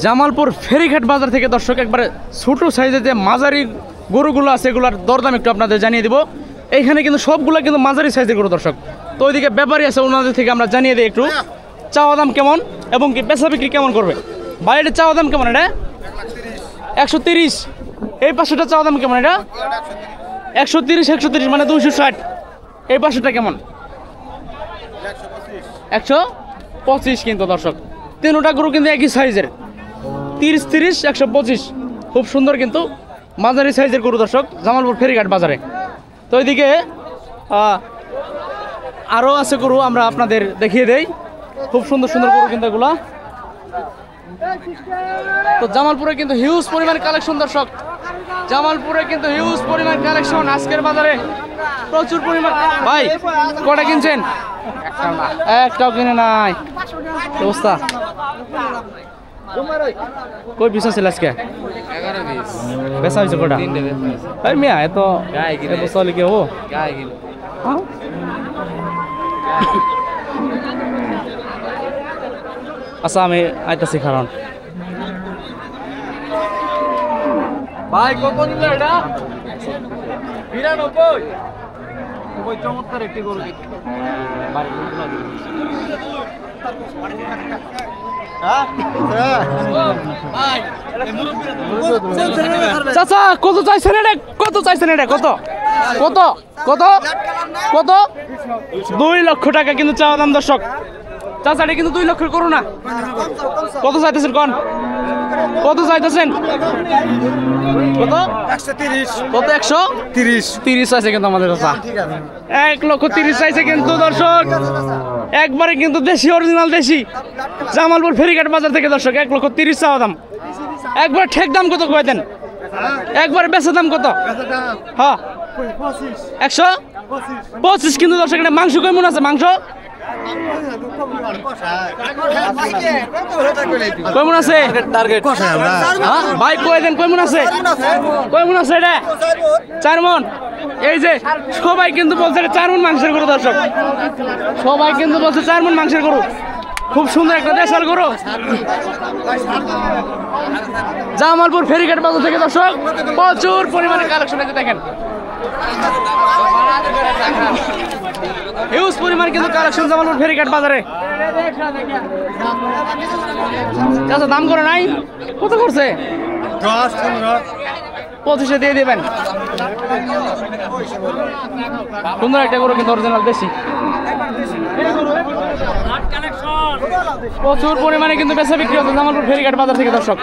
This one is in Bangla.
জামালপুর ফেরিঘাট বাজার থেকে দর্শক একবারে ছোট সাইজের যে মাঝারি গরুগুলো আছে এগুলোর দরদাম একটু আপনাদের জানিয়ে দিব। এইখানে কিন্তু সবগুলো কিন্তু মাঝারি সাইজের গরু দর্শক। তো ওইদিকে ব্যাপারী আছে, ওনাদের থেকে আমরা জানিয়ে দিই একটু চাওয়া দাম কেমন এবং কি বেচা বিক্রি কেমন করবে। বাইরে চাওয়া দাম কেমন এটা? 130। এই পাশেটা চাওয়া দাম কেমন এটা? 130 130 মানে 260। এই পাশেটা কেমন? 125 কিন্তু দর্শক। তিনটা গরু কিন্তু একই সাইজের, 30 30 125। খুব সুন্দর কিন্তু মাঝারি সাইজের গরু দর্শক জামালপুর ফেরিঘাট বাজারে। তো ওইদিকে আরও আছে গরু, আমরা আপনাদের দেখিয়ে দেই। খুব সুন্দর সুন্দর গরু কিন্তু এগুলা। তো জামালপুরে কিন্তু হিউজ পরিমাণ কালেকশন দর্শক, জামালপুরে কিন্তু হিউজ পরিমাণ কালেকশন আজকের বাজারে, প্রচুর পরিমাণ। ভাই কটা কিনছেন? একটাও কিনে নাই। অবস্থা কই পিস আছে আজকে? 11 পিস বেচা হয়েছে কটা? ভাই মিয়া এত চলে কি হবো? আচ্ছা আমি আইতাছি কারণ ভাই কত নিল এটা? 92। খুবই চমৎকার একটি গরু। চাচা কত চাইছেন এটা? কত চাইছেন এটা? কত কত কত কত? 2 লক্ষ টাকা কিন্তু চাওয়া দাম দর্শক। চাচা এটা কিন্তু 2 লক্ষের করো না। কত চাইতেছেন কোন? কত চাইতেছেন? কত? 130। কত? 130 চাইছে কিন্তু আমাদের চাচা। 1,30,000 চাইছে কিন্তু দর্শক। একবারে কিন্তু দেশি, অরিজিনাল দেশি জামালপুর ফেরিঘাট বাজার থেকে দর্শক। 1,30,000 চাওয়া দাম। একবার ঠেক দাম কত কয়ে দেন? একবার বেচা দাম কত? হ্যাঁ 125 কিন্তু দর্শক। এটা মাংস কেমন আছে? মাংস কেমন আছে? ভাই কয়ে দেন কেমন আছে? কেমন আছে এটা? 4 মণ। এই যে সবাই কিন্তু বলছে 4 মণ মাংসের গরু দর্শক, সবাই কিন্তু বলছে 4 মণ মাংসের গরু। খুব সুন্দর একটা দেশাল গরু জামালপুর ফেরিঘাট বাজার থেকে দর্শক। প্রচুর পরিমাণে কালেকশন আছে দেখেন, হিউজ পরিমাণ কিন্তু কালেকশন জামালপুর ফেরিঘাট বাজারে। আচ্ছা দাম করে নাই? কত করছে? 25-এ দিয়ে দেবেন। সুন্দর একটা গরু কিন্তু অরিজিনাল দেশি। প্রচুর পরিমাণে কিন্তু বেচা বিক্রি হচ্ছে জামালপুর ফেরিঘাট বাজার থেকে দর্শক।